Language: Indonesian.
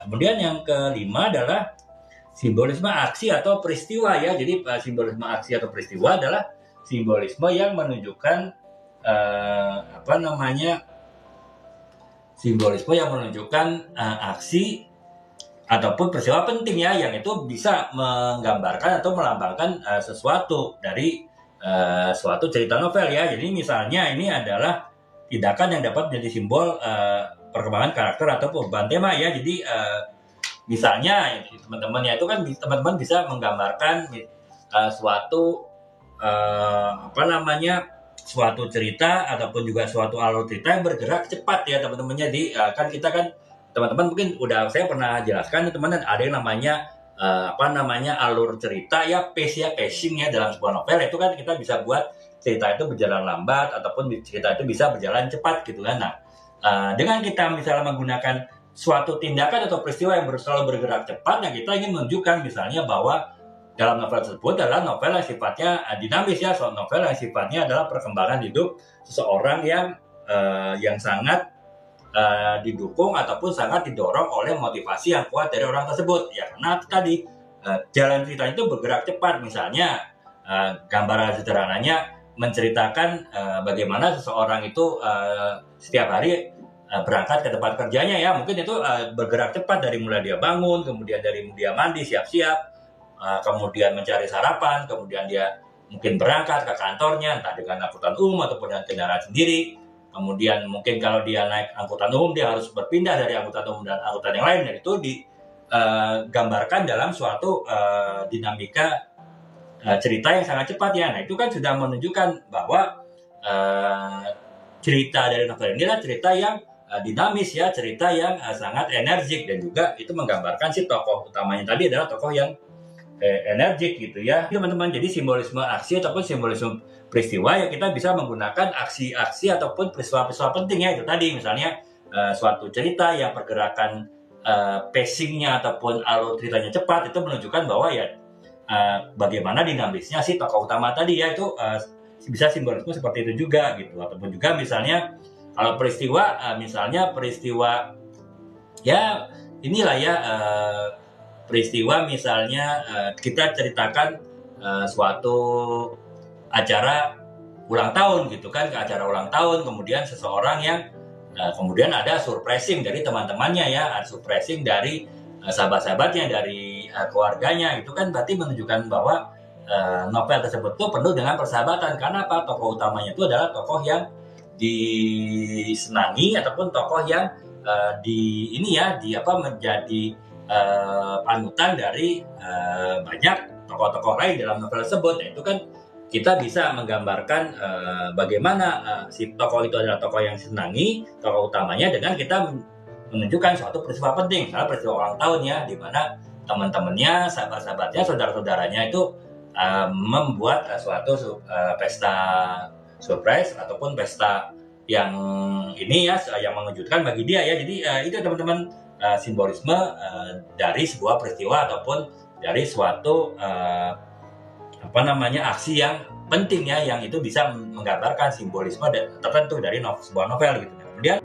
Kemudian yang kelima adalah simbolisme aksi atau peristiwa ya. Jadi simbolisme aksi atau peristiwa adalah simbolisme yang menunjukkan apa namanya simbolisme yang menunjukkan aksi ataupun peristiwa penting ya, yang itu bisa menggambarkan atau melambangkan sesuatu dari suatu cerita novel ya. Jadi misalnya ini adalah tindakan yang dapat menjadi simbol perkembangan karakter atau perubahan tema ya. Jadi misalnya teman-temannya itu kan teman-teman bisa menggambarkan suatu apa namanya suatu cerita ataupun juga suatu alur cerita yang bergerak cepat ya teman-temannya. Jadi kan kita kan teman-teman mungkin udah saya pernah jelaskan teman-teman, ada yang namanya apa namanya alur cerita ya, pace ya, pacing ya dalam sebuah novel itu kan kita bisa buat cerita itu berjalan lambat ataupun cerita itu bisa berjalan cepat gitu kan. Nah, dengan kita misalnya menggunakan suatu tindakan atau peristiwa yang selalu bergerak cepat, nah kita ingin menunjukkan misalnya bahwa dalam novel tersebut adalah novel yang sifatnya dinamis ya, soal novel yang sifatnya adalah perkembangan hidup seseorang yang sangat didukung ataupun sangat didorong oleh motivasi yang kuat dari orang tersebut ya, karena tadi jalan cerita itu bergerak cepat. Misalnya gambaran sederhananya menceritakan bagaimana seseorang itu setiap hari berangkat ke tempat kerjanya ya, mungkin itu bergerak cepat dari mulai dia bangun, kemudian dari dia mandi siap-siap, kemudian mencari sarapan, kemudian dia mungkin berangkat ke kantornya entah dengan angkutan umum ataupun dengan kendaraan sendiri. Kemudian mungkin kalau dia naik angkutan umum dia harus berpindah dari angkutan umum dan angkutan yang lain, dan itu digambarkan dalam suatu dinamika cerita yang sangat cepat ya. Nah itu kan sudah menunjukkan bahwa cerita dari novel ini adalah cerita yang dinamis ya, cerita yang sangat energik, dan juga itu menggambarkan si tokoh utamanya tadi adalah tokoh yang energik gitu ya teman-teman. Jadi simbolisme aksi ataupun simbolisme peristiwa ya, kita bisa menggunakan aksi-aksi ataupun peristiwa-peristiwa penting ya, itu tadi misalnya suatu cerita yang pergerakan pacingnya ataupun alur ceritanya cepat, itu menunjukkan bahwa ya bagaimana dinamisnya si tokoh utama tadi ya, itu bisa simbolisme seperti itu juga gitu. Ataupun juga misalnya kalau peristiwa misalnya peristiwa ya inilah ya, peristiwa misalnya kita ceritakan suatu acara ulang tahun gitu kan, ke acara ulang tahun, kemudian seseorang yang kemudian ada surprising dari teman-temannya ya, ada surprising dari sahabat-sahabatnya, dari keluarganya, itu kan berarti menunjukkan bahwa novel tersebut tuh penuh dengan persahabatan. Karena apa? Tokoh utamanya itu adalah tokoh yang disenangi ataupun tokoh yang menjadi panutan dari banyak tokoh-tokoh lain dalam novel tersebut. Nah, itu kan kita bisa menggambarkan bagaimana si tokoh itu adalah tokoh yang disenangi, tokoh utamanya, dengan kita menunjukkan suatu peristiwa penting, misalnya peristiwa ulang tahun ya, di mana teman-temannya, sahabat-sahabatnya, saudara-saudaranya itu membuat suatu pesta surprise ataupun pesta yang ini ya, yang mengejutkan bagi dia ya. Jadi itu teman-teman simbolisme dari sebuah peristiwa ataupun dari suatu aksi yang penting ya, yang itu bisa menggambarkan simbolisme tertentu dari sebuah novel gitu. Kemudian